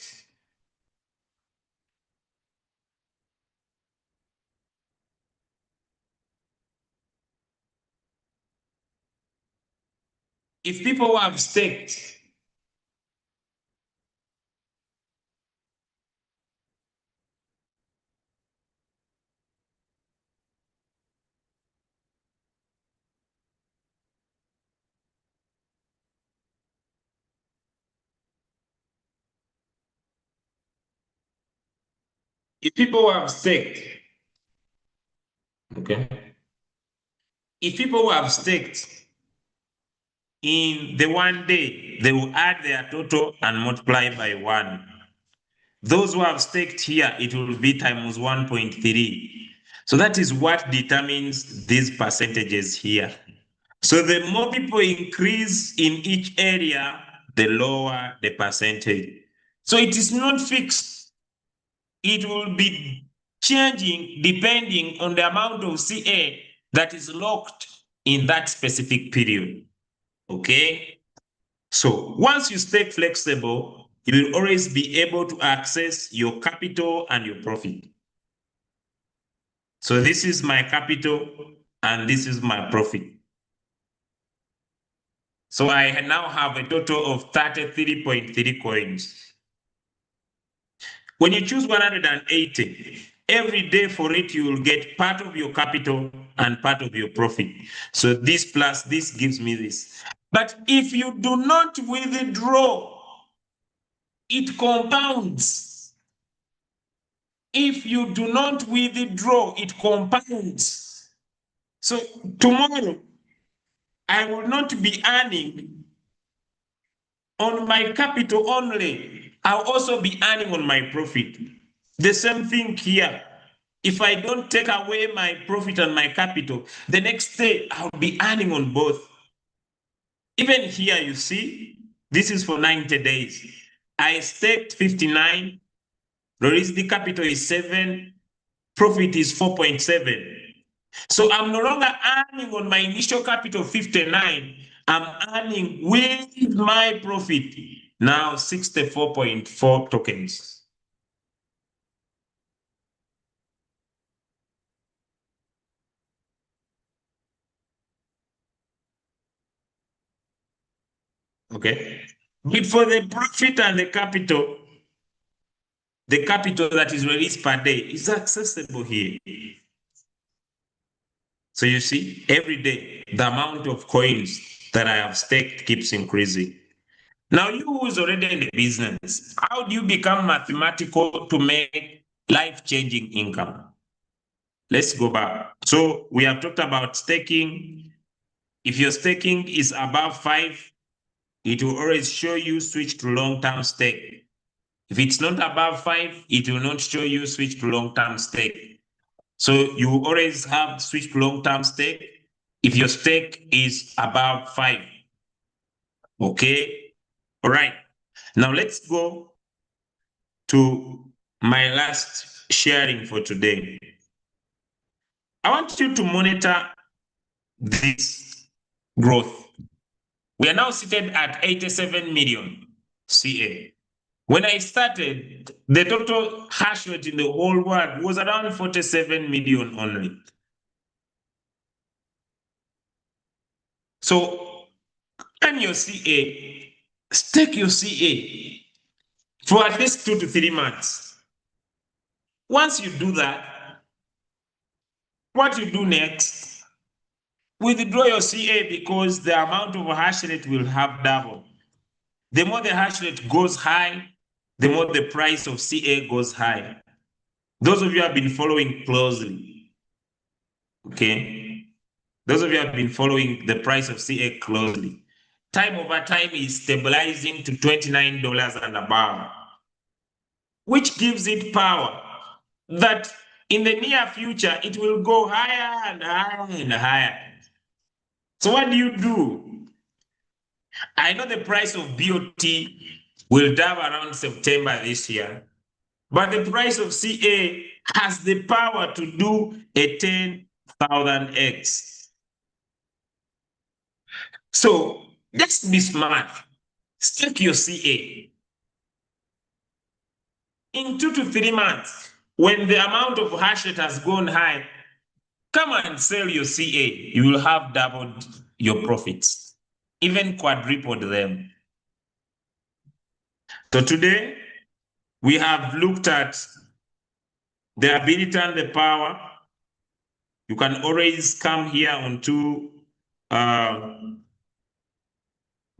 S1: if people who have staked if people who have staked, okay, if people who have staked in the one day, they will add their total and multiply by 1. Those who have staked here, it will be times 1.3. So that is what determines these percentages here. So the more people increase in each area, the lower the percentage. So it is not fixed. It will be changing depending on the amount of CA that is locked in that specific period. Okay? So once you stay flexible, you will always be able to access your capital and your profit. So this is my capital and this is my profit. So I now have a total of 33.3 coins. When you choose 180, every day for it, you will get part of your capital and part of your profit. So this plus this gives me this. But if you do not withdraw, it compounds. If you do not withdraw, it compounds. So tomorrow, I will not be earning on my capital only. I'll also be earning on my profit. The same thing here. If I don't take away my profit and my capital, the next day I'll be earning on both. Even here, you see, this is for 90 days. I staked 59, release the capital is 7, profit is 4.7. So I'm no longer earning on my initial capital 59. I'm earning with my profit now 64.4 tokens. Okay. But for the profit and the capital that is released per day is accessible here. So you see, every day, the amount of coins that I have staked keeps increasing. Now, you who's already in the business, how do you become mathematical to make life-changing income? Let's go back. So we have talked about staking. If your staking is above 5, it will always show you switch to long-term stake. If it's not above 5, it will not show you switch to long-term stake. So you always have switch to long-term stake if your stake is above 5. Okay. All right. Now let's go to my last sharing for today. I want you to monitor this growth. We are now seated at 87 million CA. When I started, the total hash rate in the whole world was around 47 million only. So, earn your CA, stake your CA for at least 2 to 3 months. Once you do that, what you do next, withdraw your CA because the amount of hash rate will have doubled. The more the hash rate goes high, the more the price of CA goes high. Those of you have been following closely, okay? Those of you have been following the price of CA closely. Time over time is stabilizing to $29 and above, which gives it power that in the near future, it will go higher and higher and higher. So what do? I know the price of BOT will dive around September this year, but the price of CA has the power to do a 10,000x. So just be smart. Stake your CA. In 2 to 3 months, when the amount of hash rate has gone high, come and sell your CA. You will have doubled your profits, even quadrupled them. So today, we have looked at the ability and the power. You can always come here onto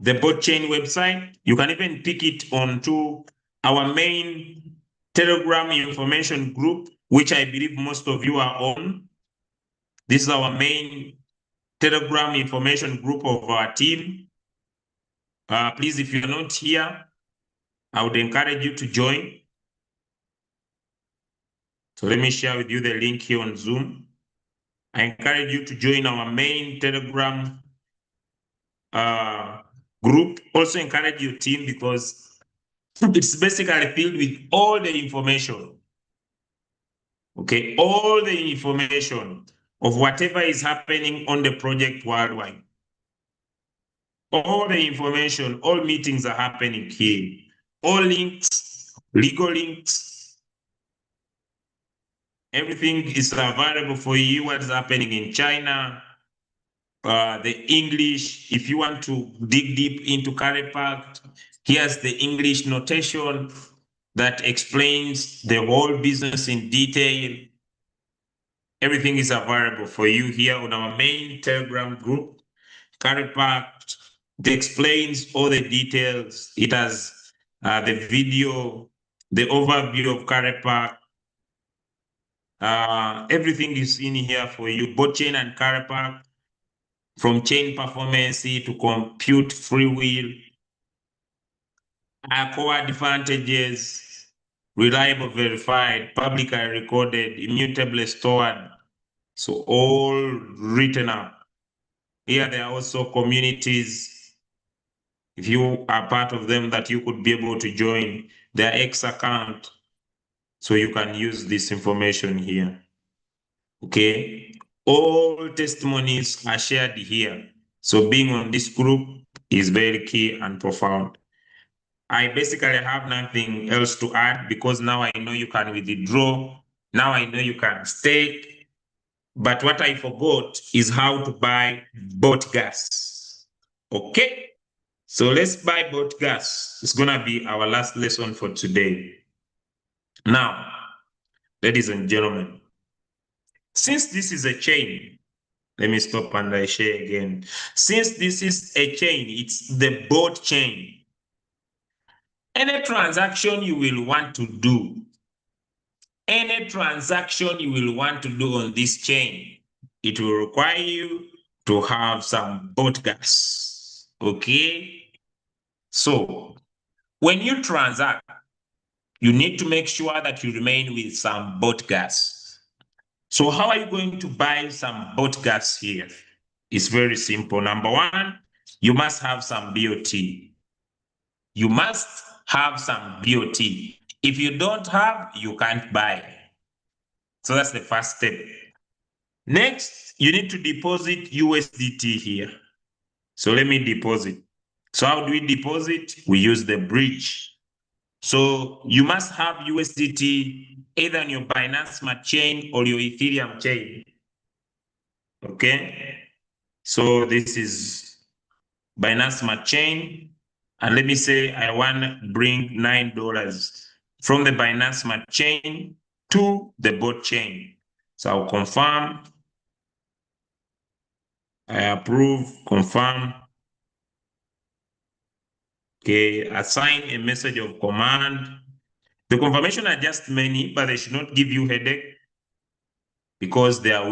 S1: the botchain website. You can even pick it onto our main Telegram information group, which I believe most of you are on. This is our main Telegram information group of our team. Please, if you're not here, I would encourage you to join. So let me share with you the link here on Zoom. I encourage you to join our main Telegram group. Also encourage your team because it's basically filled with all the information. Okay, all the information of whatever is happening on the project worldwide. All the information, all meetings are happening here. All links, legal links, everything is available for you. What is happening in China, the English. If you want to dig deep into Carepact, here's the English notation that explains the whole business in detail. Everything is available for you here on our main Telegram group, Carepact. It explains all the details. It has the video, the overview of Carepact. Everything is in here for you, both chain and Carepact, from chain performance to compute free will, core advantages, reliable, verified, publicly recorded, immutably stored. So all written up. Here there are also communities, if you are part of them, that you could be able to join their X account so you can use this information here. Okay, all testimonies are shared here. So being on this group is very key and profound. I basically have nothing else to add because now I know you can withdraw. Now I know you can stake. But what I forgot is how to buy bot gas. Okay? So let's buy bot gas. It's going to be our last lesson for today. Now, ladies and gentlemen, since this is a chain, let me stop and I share again. Since this is a chain, it's the bot chain. Any transaction you will want to do, any transaction you will want to do on this chain, it will require you to have some bot gas. Okay? So when you transact, you need to make sure that you remain with some bot gas. So how are you going to buy some bot gas here? It's very simple. Number one, you must have some BOT. You must have some BOT. If you don't have, you can't buy. So that's the first step. Next, you need to deposit USDT here. So let me deposit. So how do we deposit? We use the bridge. So you must have USDT either on your Binance Smart Chain or your Ethereum chain. Okay. So this is Binance Smart Chain. And let me say I want to bring $9 from the Binance Smart Chain to the bot chain. So I'll confirm. I approve, confirm. Okay, assign a message of command. The confirmation are just many, but they should not give you headache because they are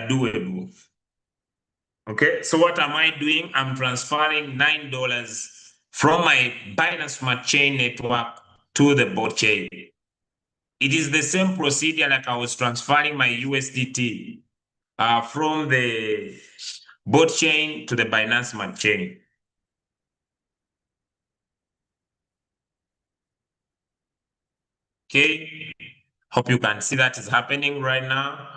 S1: doable. Okay, so what am I doing? I'm transferring $9 from my Binance Smart Chain network to the bot chain. It is the same procedure like I was transferring my USDT from the bot chain to the Binance Smart Chain. Okay, hope you can see that is happening right now.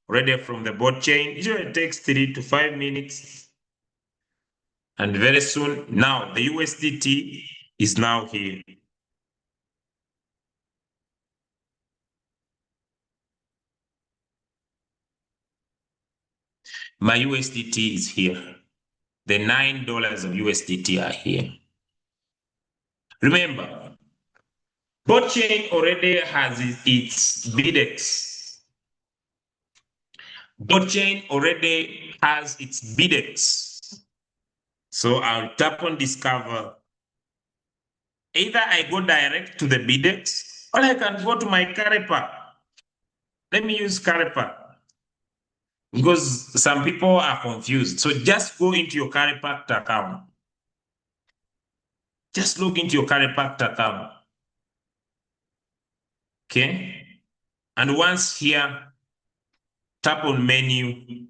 S1: Ready from the bot chain. Usually it takes 3 to 5 minutes. And very soon, now the USDT is now here. My USDT is here. The $9 of USDT are here. Remember, bot chain already has its BDEX. Bot chain already has its BDEX. So I'll tap on discover. Either I go direct to the BDEX or I can go to my Carepa. Let me use Carepa because some people are confused. So just go into your Carepa account. Just log into your Carepa account. Okay. And once here, tap on menu.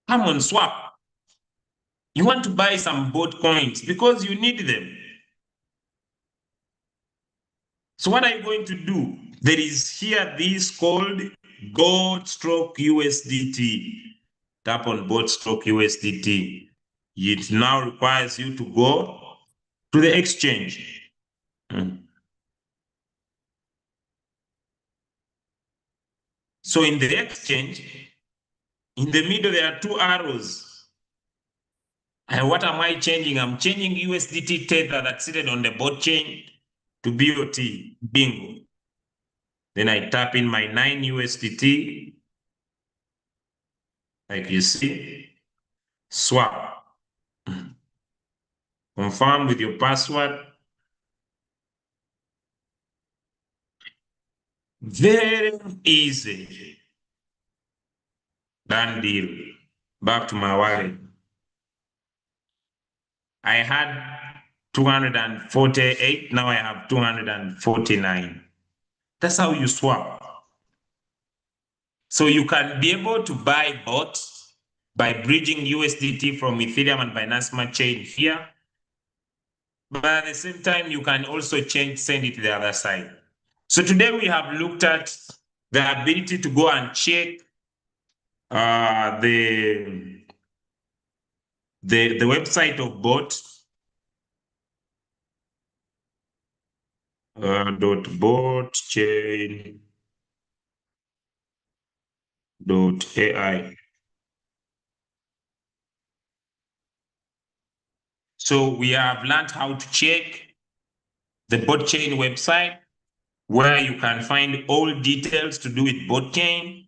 S1: Come on, swap. You want to buy some bot coins because you need them. So what are you going to do? There is here this called bot stroke USDT. Tap on bot stroke USDT. It now requires you to go to the exchange. So in the exchange, in the middle, there are two arrows. And what am I changing? I'm changing USDT tether that's seated on the bot chain to BOT, bingo. Then I tap in my 9 USDT, like you see, swap. Confirm with your password. Very easy. Done deal. Back to my wallet. I had 248, now I have 249. That's how you swap. So you can be able to buy bots by bridging USDT from Ethereum and Binance Smart Chain here. But at the same time, you can also send it to the other side. So today we have looked at the ability to go and check the website of bot .botchain.ai. So we have learned how to check the botchain website, where you can find all details to do with botchain.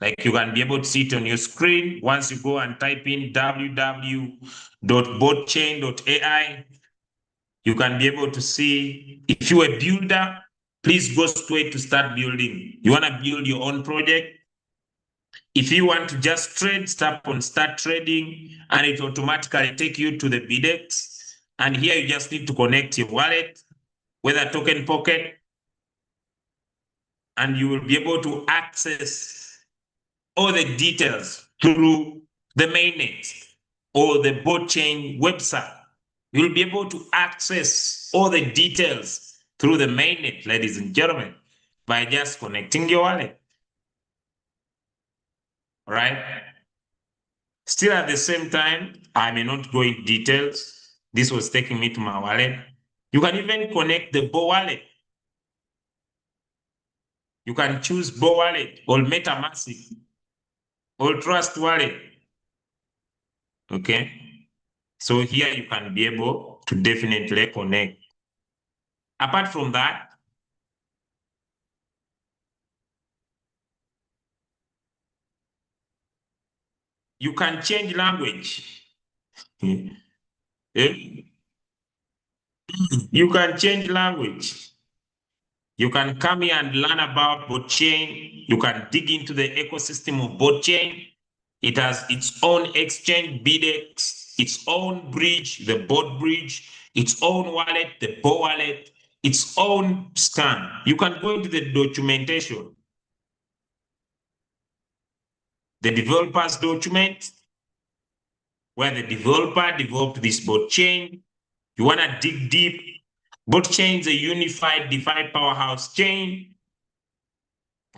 S1: Like you can be able to see it on your screen once you go and type in www.botchain.ai. You can be able to see, if you're a builder, please go straight to start building. You want to build your own project. If you want to just trade, tap on start trading, and it automatically take you to the BDEX. And here you just need to connect your wallet, whether Token Pocket, and you will be able to access all the details through the mainnet or the botchain website. You'll be able to access all the details through the mainnet, ladies and gentlemen, by just connecting your wallet. All right? Still at the same time, I may not go in details. This was taking me to my wallet. You can even connect the Bo wallet. You can choose Bo wallet or MetaMask or Trust wallet. Okay? So here you can be able to definitely connect. Apart from that, you can change language. You can change language. You can come here and learn about botchain. You can dig into the ecosystem of botchain. It has its own exchange, BDEX, its own bridge, the bot bridge, its own wallet, the Bo wallet, its own scan. You can go into the documentation, the developer's document, where the developer developed this botchain. You want to dig deep. Botchain is a unified DeFi powerhouse chain.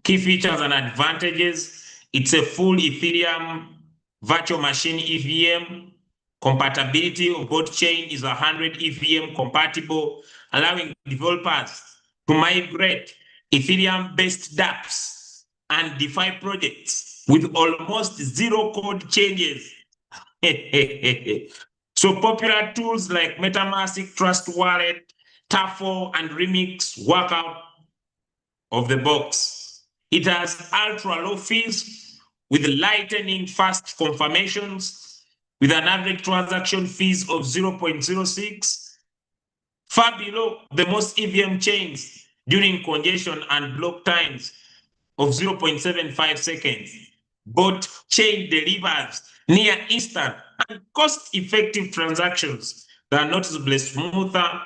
S1: Key features and advantages. It's a full Ethereum virtual machine EVM. Compatibility of botchain is 100 EVM compatible, allowing developers to migrate Ethereum-based dApps and DeFi projects with almost zero code changes. So popular tools like MetaMask, Trust Wallet, Tafo, and Remix work out of the box. It has ultra low fees with lightning fast confirmations with an average transaction fees of 0.06, far below the most EVM chains during congestion and block times of 0.75 seconds. Botchain delivers near instant and cost-effective transactions that are noticeably smoother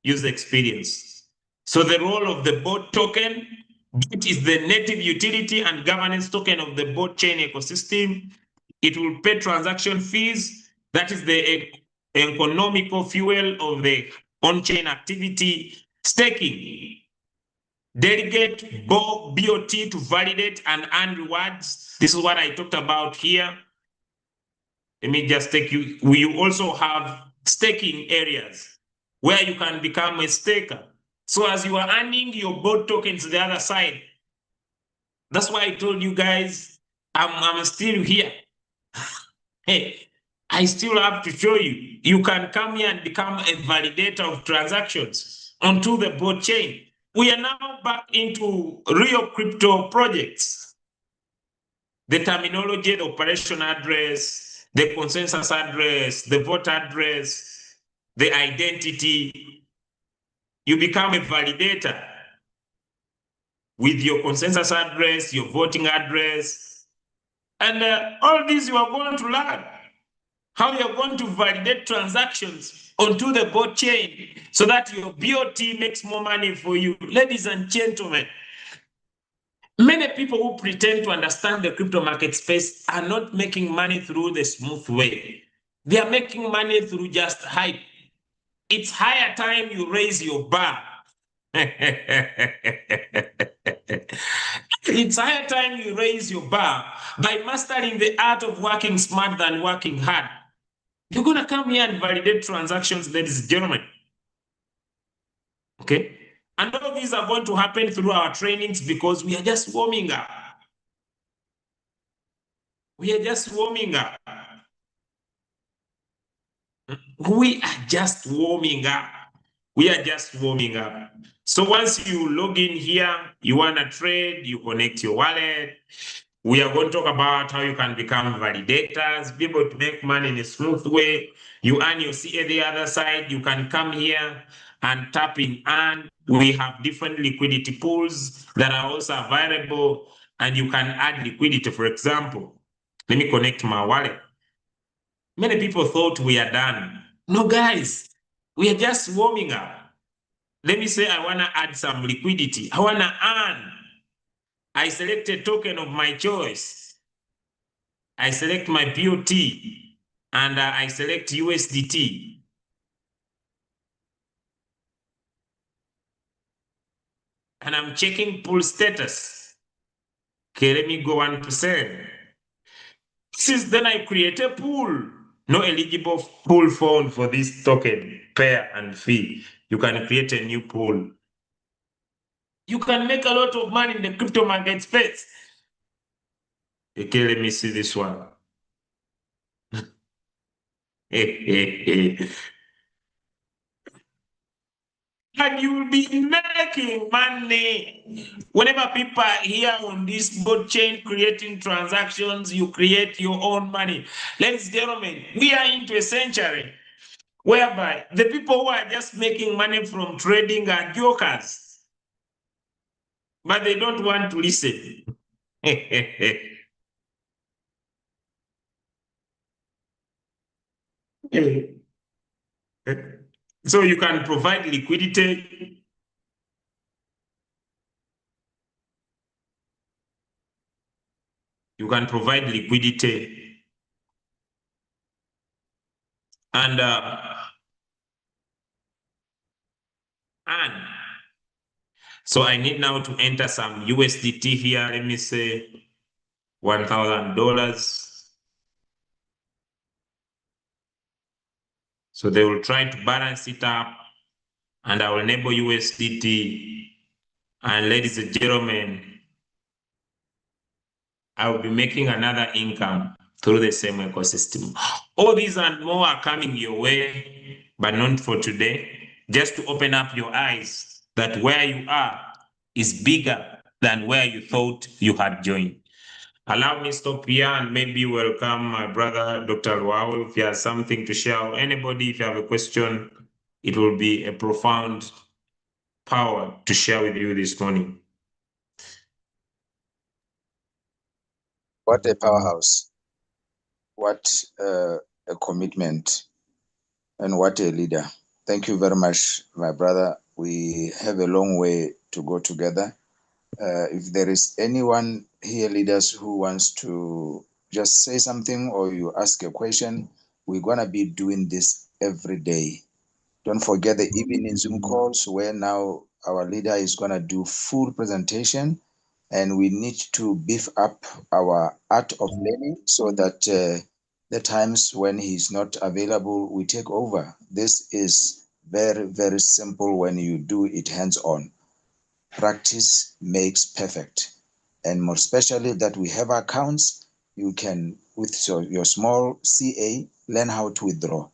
S1: user experience. So the role of the bot token, it is the native utility and governance token of the botchain ecosystem. It will pay transaction fees. That is the economical fuel of the on-chain activity. Staking, delegate BOT to validate and earn rewards. This is what I talked about here. Let me just take you. We also have staking areas where you can become a staker. So as you are earning your BOT tokens to the other side, that's why I told you guys, I'm still here. Hey, I still have to show you. You can come here and become a validator of transactions onto the botchain. We are now back into real crypto projects. The terminology, the operation address, the consensus address, the vote address, the identity. You become a validator with your consensus address, your voting address, and all these you are going to learn. How you're going to validate transactions onto the botchain so that your BOT makes more money for you. Ladies and gentlemen, many people who pretend to understand the crypto market space are not making money through the smooth way. They are making money through just hype. It's higher time you raise your bar. It's higher time you raise your bar by mastering the art of working smart than working hard. You're going to come here and validate transactions, ladies and gentlemen. Okay? And all of these are going to happen through our trainings because we are just warming up. We are just warming up. We are just warming up. We are just warming up. So once you log in here, you want to trade, you connect your wallet. We are going to talk about how you can become validators, be able to make money in a smooth way. You earn your CA the other side. You can come here and tap in, and we have different liquidity pools that are also available, and you can add liquidity. For example, let me connect my wallet. Many people thought we are done. No, guys, we are just warming up. Let me say I want to add some liquidity. I want to earn. I select a token of my choice. I select my POT and I select USDT. And I'm checking pool status. Okay, let me go 1%. Since then I create a pool. No eligible pool found for this token, pair and fee. You can create a new pool. You can make a lot of money in the crypto market space. Okay, let me see this one. And you will be making money. Whenever people are here on this board chain creating transactions, you create your own money. Ladies and gentlemen, we are into a century whereby the people who are just making money from trading are jokers, but they don't want to listen. So you can provide liquidity. You can provide liquidity and so I need now to enter some USDT here. Let me say $1,000. So they will try to balance it up, and I will enable USDT. And ladies and gentlemen, I will be making another income through the same ecosystem. All these and more are coming your way, but not for today. Just to open up your eyes that where you are is bigger than where you thought you had joined. Allow me stop here and maybe welcome my brother, Dr. Withdrwal. If you have something to share, or anybody, if you have a question, it will be a profound power to share with you this morning.
S2: What a powerhouse. What a commitment. And what a leader. Thank you very much, my brother. We have a long way to go together. If there is anyone here, leaders, who wants to just say something or you ask a question, we're going to be doing this every day. Don't forget the evening Zoom calls where now our leader is going to do full presentation, and we need to beef up our art of learning so that the times when he's not available, we take over. This is very, very simple when you do it hands-on. Practice makes perfect. And more especially that we have accounts, you can, with your small CA, learn how to withdraw.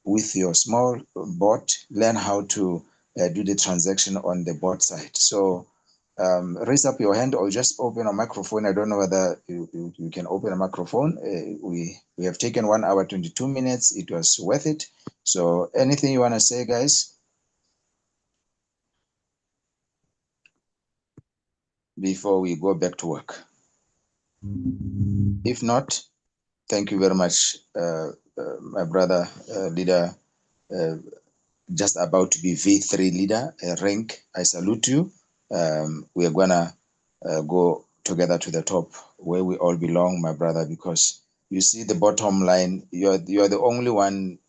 S2: With your small bot, learn how to do the transaction on the bot side. So raise up your hand or just open a microphone. I don't know whether you can open a microphone. We have taken 1 hour, 22 minutes. It was worth it. So anything you want to say, guys, before we go back to work? If not, thank you very much, my brother, leader, just about to be V3 leader, rank. I salute you. We are gonna go together to the top where we all belong, my brother, because you see the bottom line, you're the only one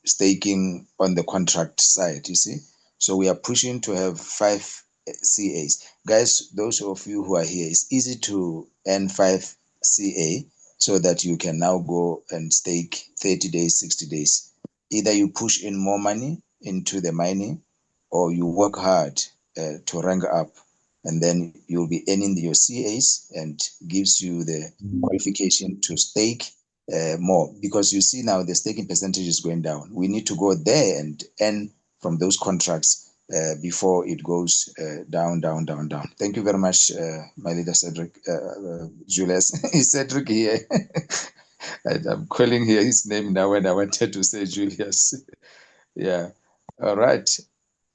S2: staking on the contract side, you see. So we are pushing to have 5 CAs. Guys, those of you who are here, it's easy to earn 5 CA so that you can now go and stake 30 days, 60 days. Either you push in more money into the mining or you work hard to rank up, and then you'll be earning your CAs and gives you the qualification to stake more, because you see now the staking percentage is going down. We need to go there and earn from those contracts before it goes down. Thank you very much, my leader, Cedric. Julius. Is Cedric here? I'm calling here his name now when I wanted to say Julius. Yeah. All right.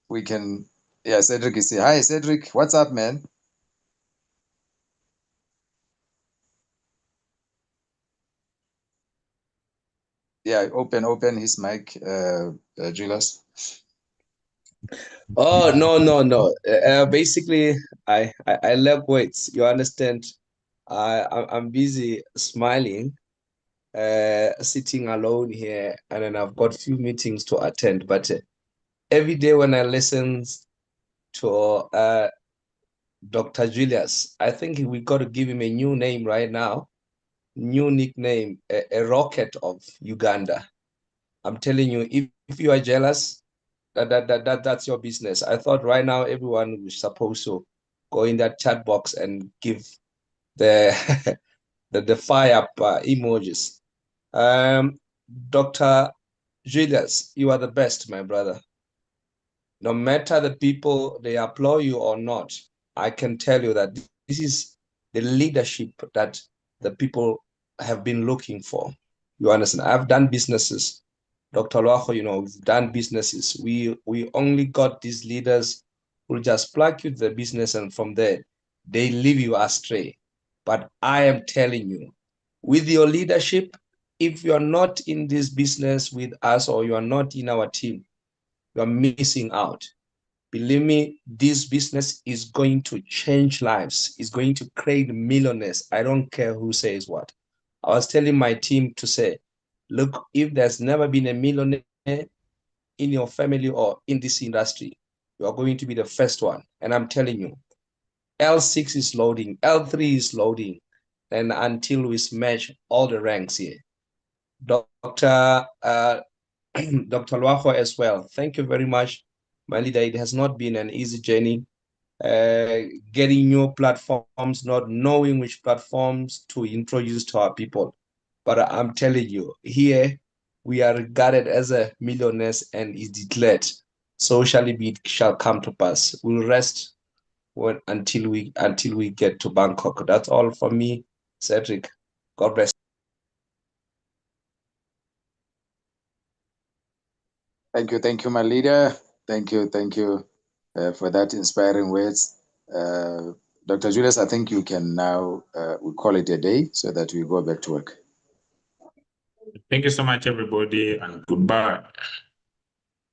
S2: We can. Yeah, Cedric is here. Hi, Cedric. What's up, man? Yeah, open his mic, Julius.
S3: Oh, no. Basically, I love weights. You understand? I'm busy smiling, sitting alone here, and then I've got few meetings to attend. But every day when I listen to Dr. Julius, I think we got to give him a new name right now, new nickname, a rocket of Uganda. I'm telling you, if you are jealous, that's your business. I thought right now everyone was supposed to go in that chat box and give the the fire up emojis. Dr. Julius, you are the best, my brother. No matter the people they applaud you or not, I can tell you that this is the leadership that the people have been looking for. You understand? I've done businesses. Dr. Loacho, we've done businesses. We only got these leaders who just plug you the business, and from there they leave you astray. But I am telling you, with your leadership, if you're not in this business with us or you are not in our team, you're missing out. Believe me, this business is going to change lives. It's going to create millionaires. I don't care who says what. I was telling my team to say, look, if there's never been a millionaire in your family or in this industry, you are going to be the first one. And I'm telling you, L6 is loading, L3 is loading, and until we smash all the ranks here. Dr. Dr. Luajo as well. Thank you very much, my leader. It has not been an easy journey. Getting new platforms, not knowing which platforms to introduce to our people. But I'm telling you, here we are regarded as a millionaires and is declared. So shall it be, it shall come to pass. We'll rest until we get to Bangkok. That's all from me, Cedric. God bless.
S2: Thank you, my leader. Thank you for that inspiring words. Dr. Julius, I think you can now we call it a day so that we go back to work.
S1: Thank you so much, everybody, and goodbye.